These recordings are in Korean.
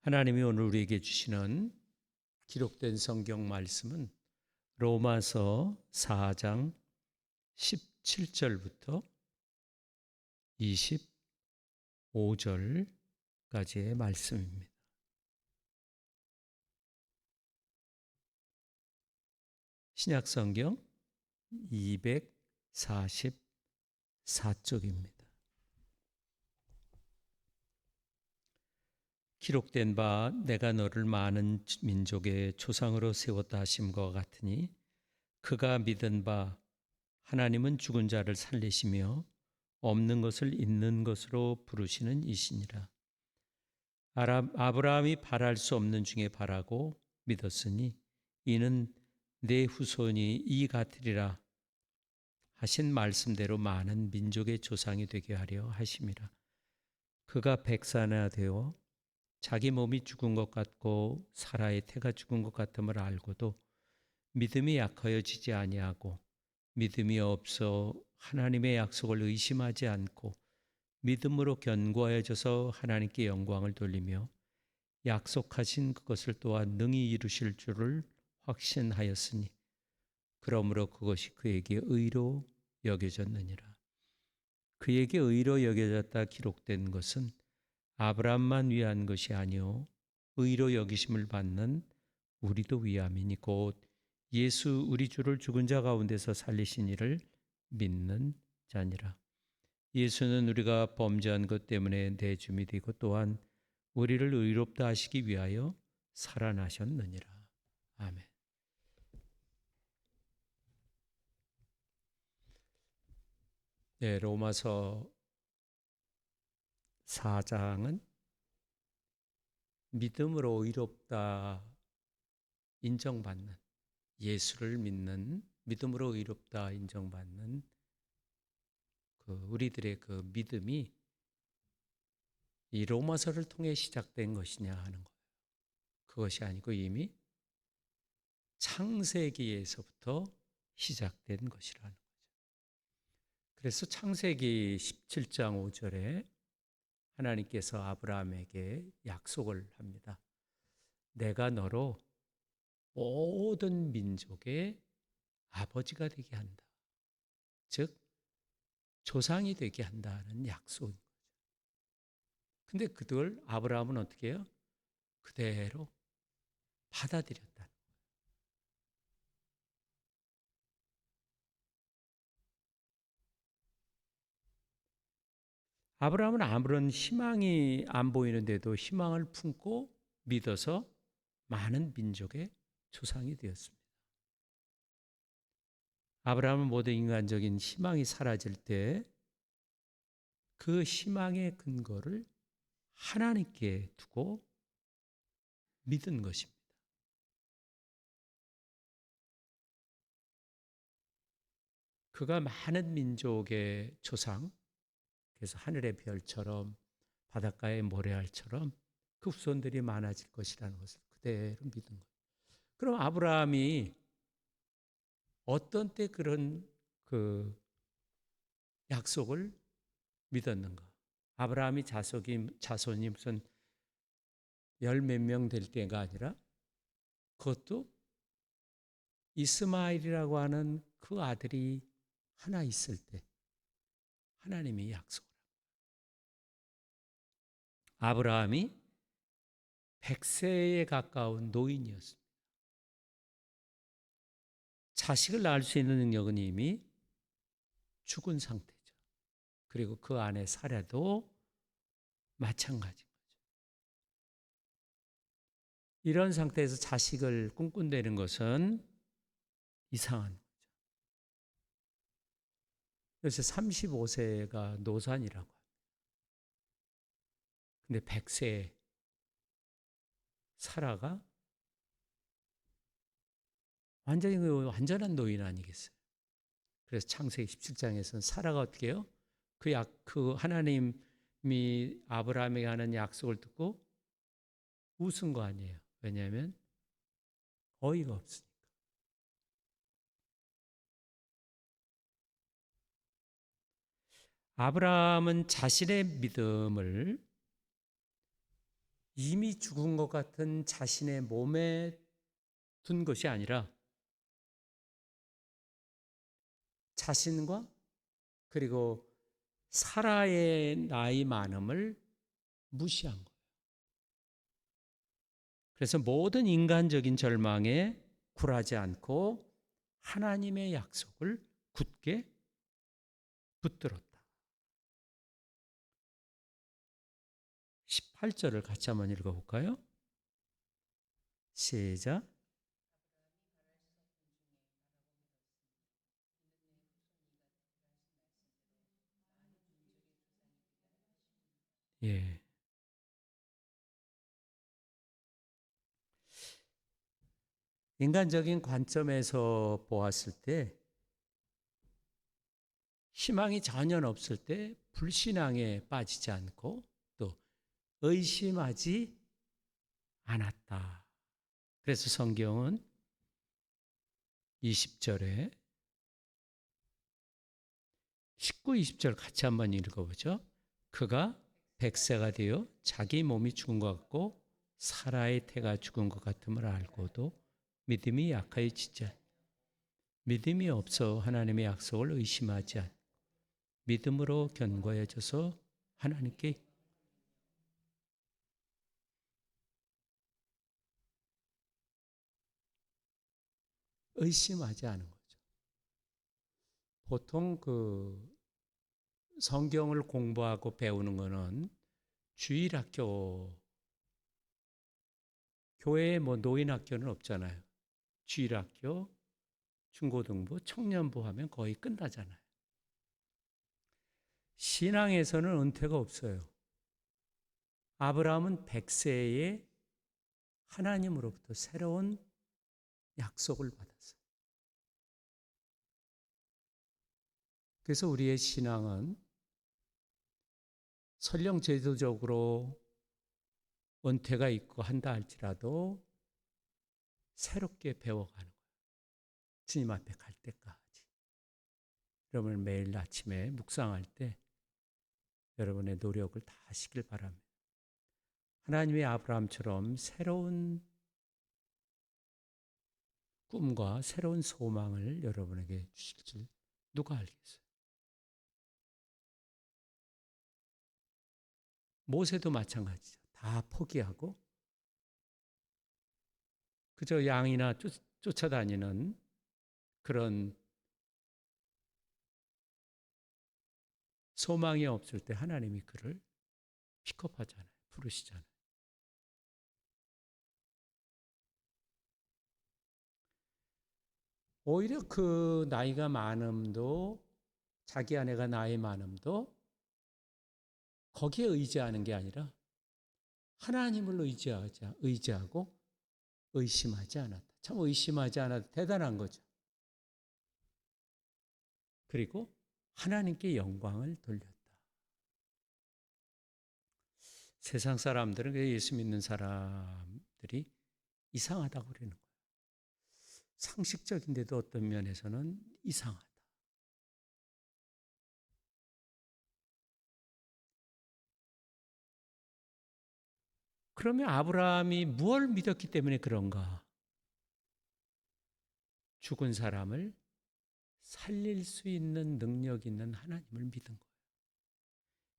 하나님이 오늘 우리에게 주시는 기록된 성경 말씀은 로마서 4장 17절부터 25절까지의 말씀입니다. 신약 성경 244쪽입니다. 기록된 바 내가 너를 많은 민족의 조상으로 세웠다 하심과 같으니 그가 믿은 바 하나님은 죽은 자를 살리시며 없는 것을 있는 것으로 부르시는 이시니라. 아브라함이 바랄 수 없는 중에 바라고 믿었으니 이는 내 후손이 이 같으리라 하신 말씀대로 많은 민족의 조상이 되게 하려 하심이라. 그가 백사나 되어 자기 몸이 죽은 것 같고 사라의 태가 죽은 것 같음을 알고도 믿음이 약하여지지 아니하고 믿음이 없어 하나님의 약속을 의심하지 않고 믿음으로 견고하여져서 하나님께 영광을 돌리며 약속하신 그것을 또한 능히 이루실 줄을 확신하였으니 그러므로 그것이 그에게 의로 여겨졌느니라. 그에게 의로 여겨졌다 기록된 것은 아브라함만 위한 것이 아니요 의로 여기심을 받는 우리도 위함이니 곧 예수 우리 주를 죽은 자 가운데서 살리신 이를 믿는 자니라. 예수는 우리가 범죄한 것 때문에 내줌이 되고 또한 우리를 의롭다 하시기 위하여 살아나셨느니라. 아멘. 네, 로마서 4장은 믿음으로 의롭다 인정받는, 예수를 믿는, 믿음으로 의롭다 인정받는 우리들의 그 믿음이 이 로마서를 통해 시작된 것이냐 하는 거예요. 그것이 아니고 이미 창세기에서부터 시작된 것이라는 거죠. 그래서 창세기 17장 5절에 하나님께서 아브라함에게 약속을 합니다. 내가 너로 모든 민족의 아버지가 되게 한다. 즉 조상이 되게 한다는 약속인 거죠. 근데 그걸 아브라함은 어떻게 해요? 그대로 받아들였다. 아브라함은 아무런 희망이 안 보이는데도 희망을 품고 믿어서 많은 민족의 조상이 되었습니다. 아브라함은 모든 인간적인 희망이 사라질 때 그 희망의 근거를 하나님께 두고 믿은 것입니다. 그가 많은 민족의 조상, 그래서 하늘의 별처럼 바닷가의 모래알처럼 그 후손들이 많아질 것이라는 것을 그대로 믿은 거예요. 그럼 아브라함이 어떤 때 그런 그 약속을 믿었는가? 아브라함이 자손이 무슨 열 몇 명 될 때가 아니라 그것도 이스마엘이라고 하는 그 아들이 하나 있을 때 하나님이 약속을 합니다. 아브라함이 100세에 가까운 노인이었습니다. 자식을 낳을 수 있는 능력은 이미 죽은 상태죠. 그리고 그 안에 사례도 마찬가지인 거죠. 이런 상태에서 자식을 꿈꾼다는 것은 이상한 거죠. 그래서 35세가 노산이라고 합니다. 근데 100세 사라가 완전히 완전한 노인 아니겠어요? 그래서 창세기 17장에서는 사라가 어떻게 해요? 그 하나님이 아브라함에게 하는 약속을 듣고 웃은 거 아니에요. 왜냐하면 어이가 없으니까. 아브라함은 자신의 믿음을 이미 죽은 것 같은 자신의 몸에 둔 것이 아니라 자신과 그리고 사라의 나이 많음을 무시한 거예요. 그래서 모든 인간적인 절망에 굴하지 않고 하나님의 약속을 굳게 붙들었다. 18절을 같이 한번 읽어볼까요? 시작. 예. 인간적인 관점에서 보았을 때 희망이 전혀 없을 때 불신앙에 빠지지 않고 또 의심하지 않았다. 그래서 성경은 20절에 19, 20절 같이 한번 읽어보죠. 그가 100세가 되어 자기 몸이 죽은 것 같고 사라의 태가 죽은 것 같음을 알고도 믿음이 약하여 지자 믿음이 없어 하나님의 약속을 의심하지 않고 믿음으로 견고해져서 하나님께 의심하지 않은 거죠. 보통 성경을 공부하고 배우는 거는 주일학교, 교회에 노인학교는 없잖아요. 주일학교, 중고등부, 청년부 하면 거의 끝나잖아요. 신앙에서는 은퇴가 없어요. 아브라함은 100세에 하나님으로부터 새로운 약속을 받았어요. 그래서 우리의 신앙은 설령 제도적으로 은퇴가 있고 한다 할지라도 새롭게 배워가는 거예요. 주님 앞에 갈 때까지. 여러분 매일 아침에 묵상할 때 여러분의 노력을 다 하시길 바랍니다. 하나님의 아브라함처럼 새로운 꿈과 새로운 소망을 여러분에게 주실 줄 누가 알겠어요? 모세도 마찬가지죠. 다 포기하고 그저 양이나 쫓아다니는 그런 소망이 없을 때 하나님이 그를 픽업하잖아요. 부르시잖아요. 오히려 그 나이가 많음도 자기 아내가 나이 많음도 거기에 의지하는 게 아니라 하나님을 의지하고 의심하지 않았다. 참 의심하지 않아도 대단한 거죠. 그리고 하나님께 영광을 돌렸다. 세상 사람들은 예수 믿는 사람들이 이상하다고 그러는 거예요. 상식적인데도 어떤 면에서는 이상하다. 그러면 아브라함이 무엇을 믿었기 때문에 그런가? 죽은 사람을 살릴 수 있는 능력 있는 하나님을 믿은 거예요.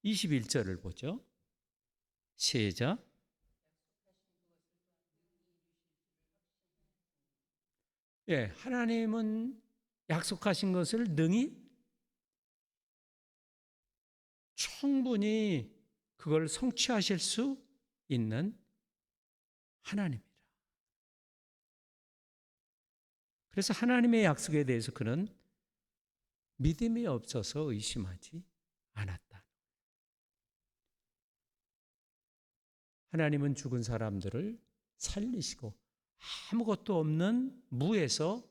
21절을 보죠. 시작. 예, 하나님은 약속하신 것을 능히 충분히 그걸 성취하실 수 있는 하나님이라. 그래서 하나님의 약속에 대해서 그는 믿음이 없어서 의심하지 않았다. 하나님은 죽은 사람들을 살리시고 아무것도 없는 무에서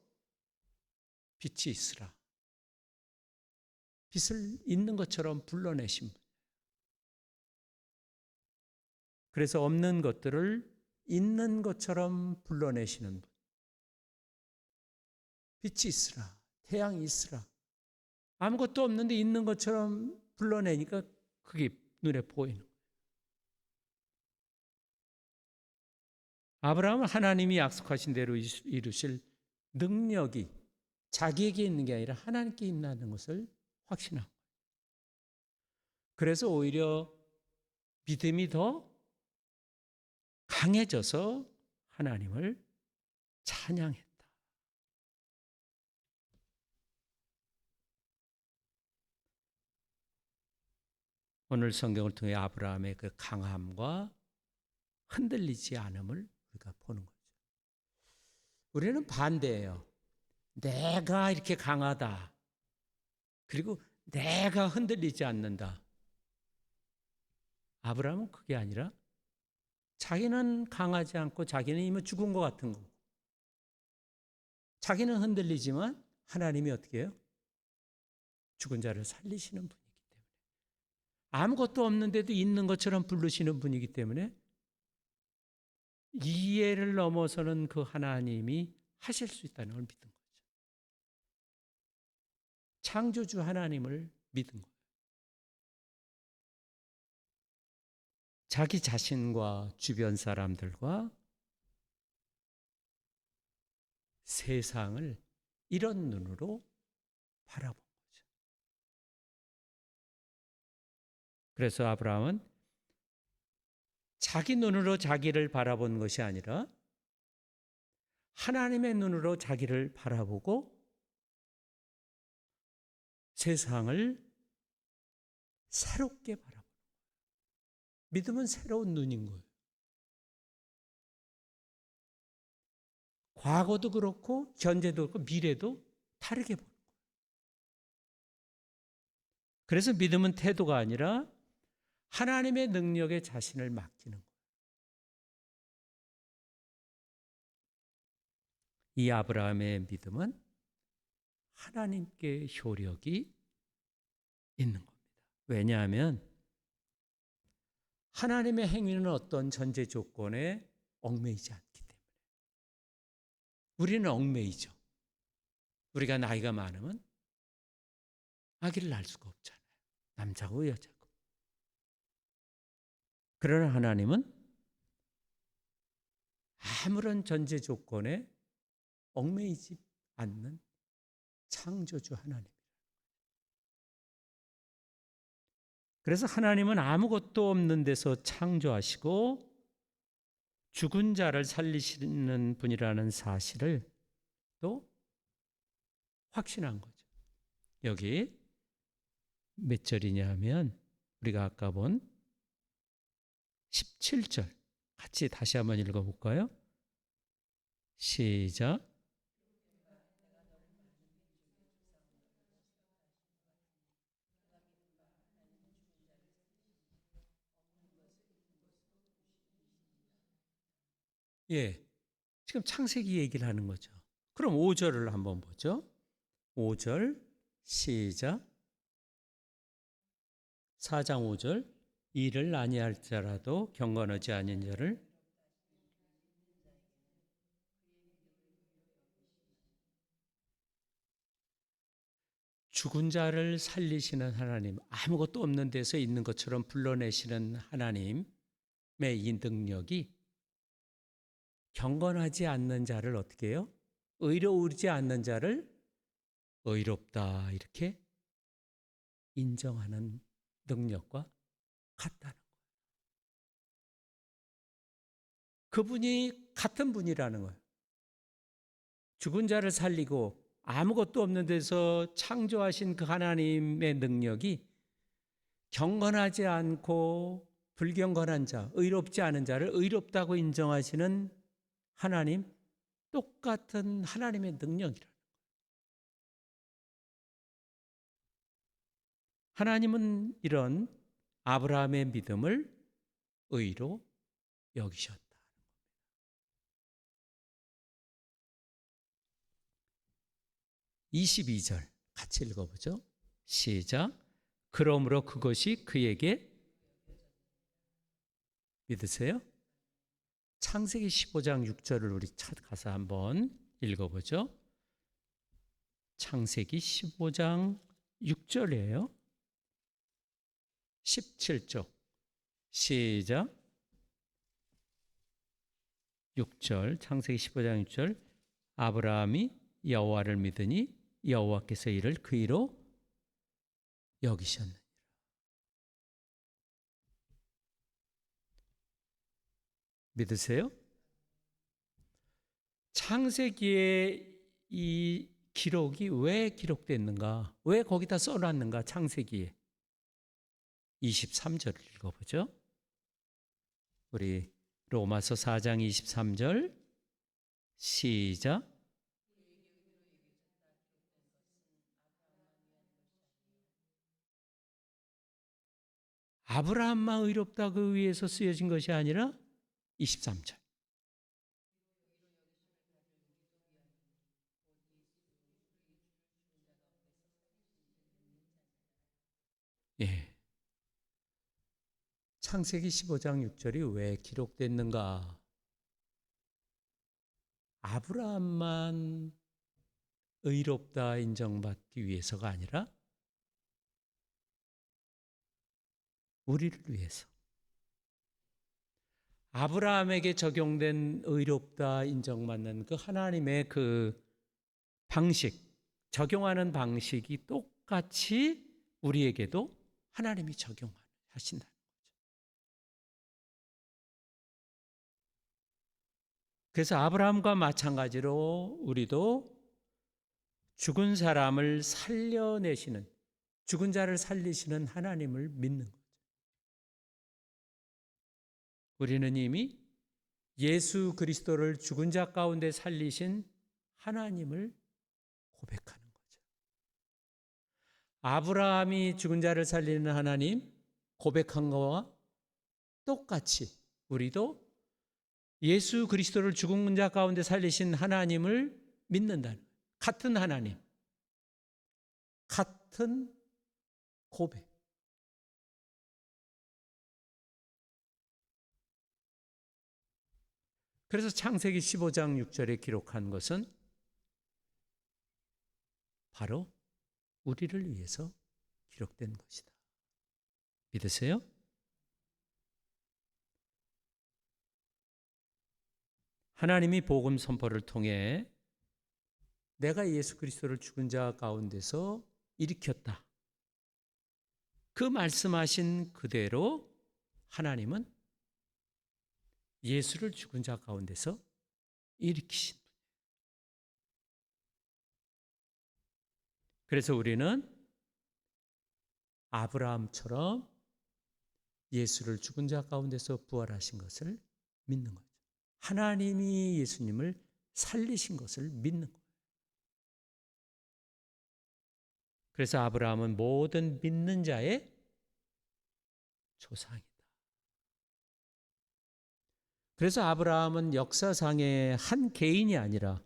빛이 있으라. 빛을 있는 것처럼 불러내신 분. 그래서 없는 것들을 있는 것처럼 불러내시는 분. 빛이 있으라. 태양이 있으라. 아무것도 없는데 있는 것처럼 불러내니까 그게 눈에 보이는 거예요. 아브라함은 하나님이 약속하신 대로 이루실 능력이 자기에게 있는 게 아니라 하나님께 있다는 것을 확신하고, 그래서 오히려 믿음이 더 강해져서 하나님을 찬양했다. 오늘 성경을 통해 아브라함의 그 강함과 흔들리지 않음을 우리가 보는 거죠. 우리는 반대예요. 내가 이렇게 강하다. 그리고 내가 흔들리지 않는다. 아브라함은 그게 아니라 자기는 강하지 않고 자기는 이미 죽은 것 같은 거고, 자기는 흔들리지만 하나님이 어떻게 해요? 죽은 자를 살리시는 분이기 때문에, 아무것도 없는데도 있는 것처럼 부르시는 분이기 때문에 이해를 넘어서는 그 하나님이 하실 수 있다는 걸 믿은 거죠. 창조주 하나님을 믿은 거예요. 자기 자신과 주변 사람들과 세상을 이런 눈으로 바라본 거죠. 그래서 아브라함은 자기 눈으로 자기를 바라본 것이 아니라 하나님의 눈으로 자기를 바라보고 세상을 새롭게 바라보는 거예요. 믿음은 새로운 눈인 거예요. 과거도 그렇고 현재도 그렇고 미래도 다르게 보는 거예요. 그래서 믿음은 태도가 아니라 하나님의 능력에 자신을 맡기는 거예요. 이 아브라함의 믿음은 하나님께 효력이 있는 겁니다. 왜냐하면 하나님의 행위는 어떤 전제 조건에 얽매이지 않기 때문에. 우리는 얽매이죠. 우리가 나이가 많으면 아기를 낳을 수가 없잖아요. 남자고 여자고. 그러나 하나님은 아무런 전제 조건에 얽매이지 않는 창조주 하나님. 그래서 하나님은 아무것도 없는 데서 창조하시고 죽은 자를 살리시는 분이라는 사실을 또 확신한 거죠. 여기 몇 절이냐 하면 우리가 아까 본 17절 같이 다시 한번 읽어볼까요? 시작. 예, 지금 창세기 얘기를 하는 거죠. 그럼 5절을 한번 보죠. 5절 시작. 4장 5절. 이를 아니할 자라도 경건하지 아닌 자를 죽은 자를 살리시는 하나님, 아무것도 없는 데서 있는 것처럼 불러내시는 하나님의 이 능력이 경건하지 않는 자를 어떻게 해요? 의로우지 않는 자를 의롭다 이렇게 인정하는 능력과 같다는 거예요. 그분이 같은 분이라는 거예요. 죽은 자를 살리고 아무것도 없는 데서 창조하신 그 하나님의 능력이 경건하지 않고 불경건한 자, 의롭지 않은 자를 의롭다고 인정하시는 하나님, 똑같은 하나님의 능력이라는 거예요. 하나님은 이런 아브라함의 믿음을 의로 여기셨다. 22절 같이 읽어보죠. 시작. 그러므로 그것이 그에게 믿으세요? 창세기 15장 6절을 우리 가서 한번 읽어보죠. 창세기 15장 6절이에요. 17쪽 시작. 6절, 창세기 15장 6절, 아브라함이 여호와를 믿으니 여호와께서 이를 그 의로 여기셨느니라. 믿으세요? 창세기에 이 기록이 왜 기록됐는가? 왜 거기다 써놨는가? 창세기에 23절을 읽어보죠. 우리 로마서 4장 23절 시작. 아브라함만 의롭다 그 위에서 쓰여진 것이 아니라 23절. 예. 창세기 15장 6절이 왜 기록됐는가? 아브라함만 의롭다 인정받기 위해서가 아니라 우리를 위해서. 아브라함에게 적용된 의롭다 인정받는 그 하나님의 그 방식, 적용하는 방식이 똑같이 우리에게도 하나님이 적용하신다는 거죠. 그래서 아브라함과 마찬가지로 우리도 죽은 사람을 살려내시는, 죽은 자를 살리시는 하나님을 믿는 거죠. 우리는 이미 예수 그리스도를 죽은 자 가운데 살리신 하나님을 고백하는 거죠. 아브라함이 죽은 자를 살리는 하나님 고백한 거와 똑같이 우리도 예수 그리스도를 죽은 자 가운데 살리신 하나님을 믿는다는 거예요. 같은 하나님, 같은 고백. 그래서 창세기 15장 6절에 기록한 것은 바로 우리를 위해서 기록된 것이다. 믿으세요? 하나님이 복음 선포를 통해 내가 예수 그리스도를 죽은 자 가운데서 일으켰다. 그 말씀하신 그대로 하나님은 예수를 죽은 자 가운데서 일으키신 분이에요. 그래서 우리는 아브라함처럼 예수를 죽은 자 가운데서 부활하신 것을 믿는 거죠. 하나님이 예수님을 살리신 것을 믿는 거예요. 그래서 아브라함은 모든 믿는 자의 조상이다. 그래서 아브라함은 역사상의 한 개인이 아니라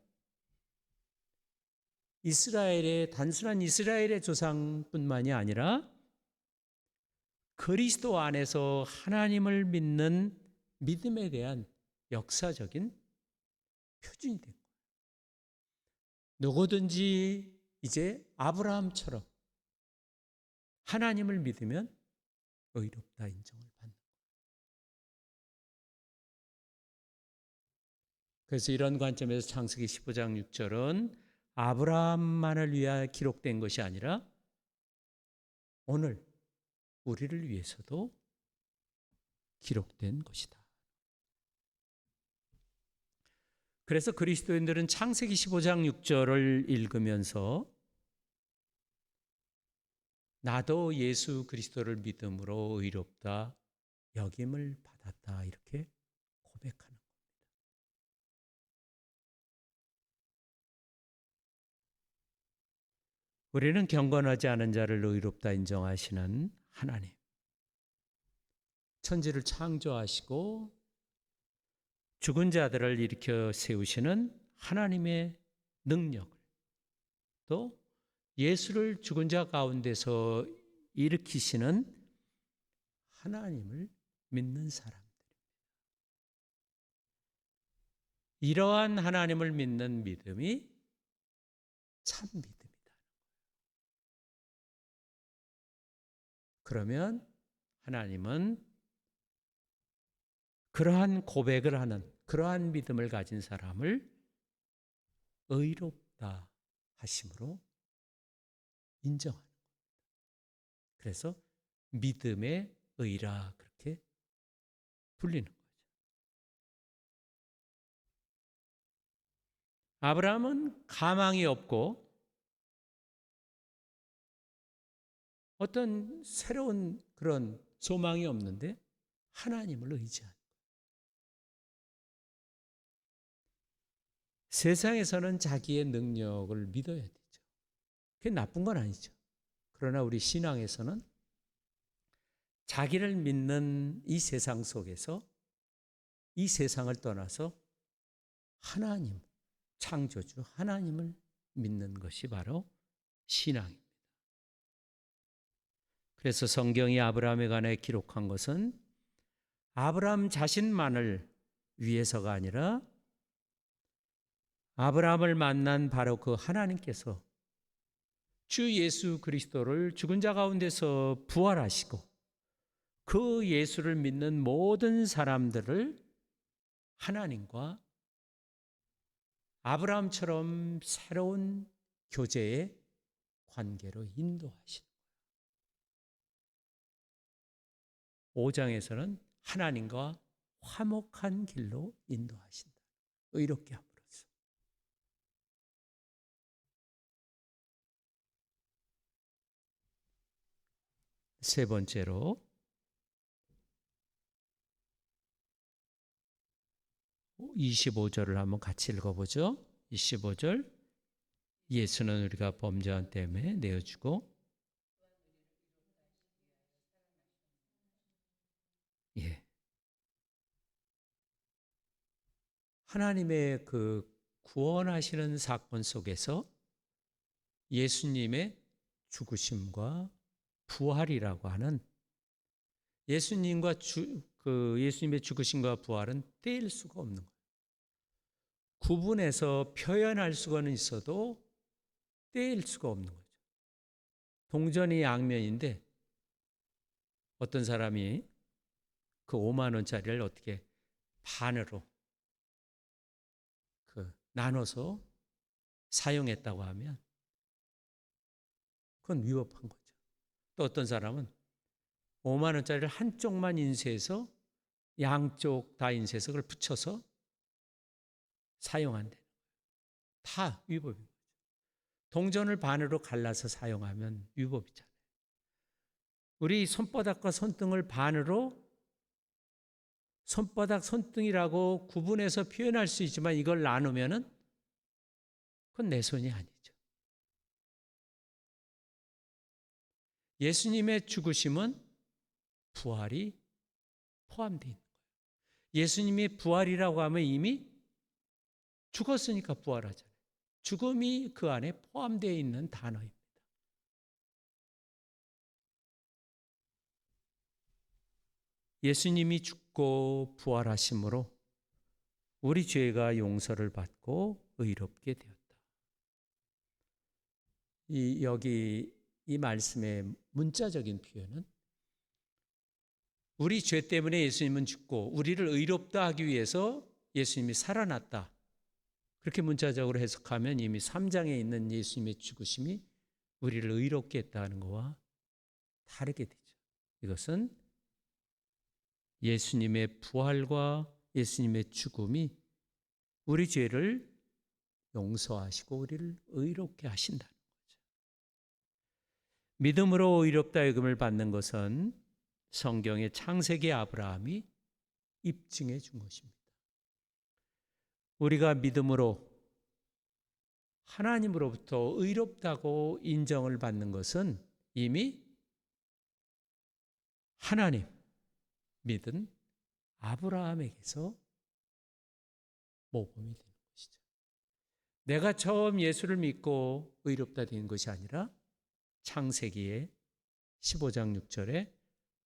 이스라엘의 단순한 이스라엘의 조상뿐만이 아니라 그리스도 안에서 하나님을 믿는 믿음에 대한 역사적인 표준이 된 거예요. 누구든지 이제 아브라함처럼 하나님을 믿으면 의롭다 인정을 받는 거예요. 그래서 이런 관점에서 창세기 15장 6절은 아브라함만을 위하여 기록된 것이 아니라 오늘 우리를 위해서도 기록된 것이다. 그래서 그리스도인들은 창세기 15장 6절을 읽으면서 나도 예수 그리스도를 믿음으로 의롭다 여김을 받았다 이렇게 고백하는 겁니다. 우리는 경건하지 않은 자를 의롭다 인정하시는 하나님, 천지를 창조하시고 죽은 자들을 일으켜 세우시는 하나님의 능력을, 또 예수를 죽은 자 가운데서 일으키시는 하나님을 믿는 사람들입니다. 이러한 하나님을 믿는 믿음이 참 믿음이다. 그러면 하나님은 그러한 고백을 하는, 그러한 믿음을 가진 사람을 의롭다 하심으로 인정하는 겁니다. 그래서 믿음의 의라 그렇게 불리는 거죠. 아브라함은 가망이 없고 어떤 새로운 그런 소망이 없는데 하나님을 의지하는 거예요. 세상에서는 자기의 능력을 믿어야 되죠. 그게 나쁜 건 아니죠. 그러나 우리 신앙에서는 자기를 믿는 이 세상 속에서 이 세상을 떠나서 하나님, 창조주 하나님을 믿는 것이 바로 신앙입니다. 그래서 성경이 아브라함에 관해 기록한 것은 아브라함 자신만을 위해서가 아니라 아브라함을 만난 바로 그 하나님께서 주 예수 그리스도를 죽은 자 가운데서 부활하시고 그 예수를 믿는 모든 사람들을 하나님과 아브라함처럼 새로운 교제의 관계로 인도하시는 거예요. 5장에서는 하나님과 화목한 길로 인도하신다. 의롭게 함으로써. 세 번째로 25절을 한번 같이 읽어보죠. 25절 예수는 우리가 범죄한 때문에 내어주고 예. 하나님의 그 구원하시는 사건 속에서 예수님의 죽으심과 부활이라고 하는 예수님의 죽으심과 부활은 떼일 수가 없는 거예요. 구분해서 표현할 수는 있어도 떼일 수가 없는 거죠. 동전이 양면인데 어떤 사람이 그 5만 원짜리를 어떻게 반으로 나눠서 사용했다고 하면 그건 위법한 거죠. 또 어떤 사람은 5만 원짜리를 한쪽만 인쇄해서 양쪽 다 인쇄해서 그걸 붙여서 사용한대. 다 위법인 거죠. 동전을 반으로 갈라서 사용하면 위법이잖아요. 우리 손바닥과 손등을 반으로 손바닥, 손등이라고 구분해서 표현할 수 있지만 이걸 나누면은 그건 내 손이 아니죠. 예수님의 죽으심은 부활이 포함되어 있는 거예요. 예수님이 부활이라고 하면 이미 죽었으니까 부활하잖아요. 죽음이 그 안에 포함되어 있는 단어입니다. 예수님이 죽고 부활하심으로 우리 죄가 용서를 받고 의롭게 되었다. 여기 이 말씀의 문자적인 표현은 우리 죄 때문에 예수님은 죽고 우리를 의롭다 하기 위해서 예수님이 살아났다. 그렇게 문자적으로 해석하면 이미 3장에 있는 예수님의 죽으심이 우리를 의롭게 했다는 것과 다르게 되죠. 이것은 예수님의 부활과 예수님의 죽음이 우리 죄를 용서하시고 우리를 의롭게 하신다는 거죠. 믿음으로 의롭다 여김을 받는 것은 성경의 창세기 아브라함이 입증해 준 것입니다. 우리가 믿음으로 하나님으로부터 의롭다고 인정을 받는 것은 이미 하나님 믿은 아브라함에게서 모범이 되는 것이죠. 내가 처음 예수를 믿고 의롭다 된 것이 아니라 창세기의 15장 6절에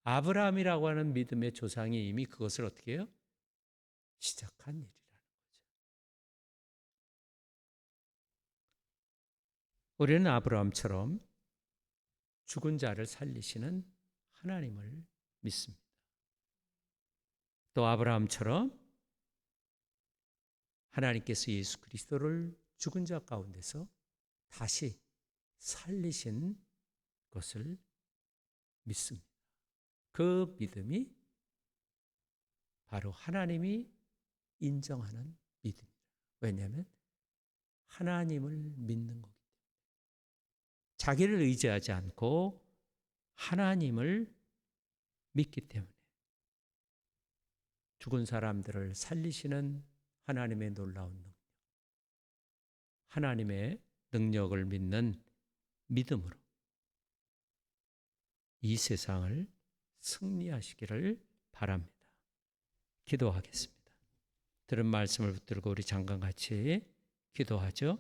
아브라함이라고 하는 믿음의 조상이 이미 그것을 어떻게 해요? 시작한 일이라는 거죠. 우리는 아브라함처럼 죽은 자를 살리시는 하나님을 믿습니다. 또 아브라함처럼 하나님께서 예수 그리스도를 죽은 자 가운데서 다시 살리신 것을 믿습니다. 그 믿음이 바로 하나님이 인정하는 믿음이다. 왜냐하면 하나님을 믿는 거기 때문에. 자기를 의지하지 않고 하나님을 믿기 때문에 죽은 사람들을 살리시는 하나님의 놀라운 능력, 하나님의 능력을 믿는 믿음으로 이 세상을 승리하시기를 바랍니다. 기도하겠습니다. 들은 말씀을 붙들고 우리 잠깐 같이 기도하죠.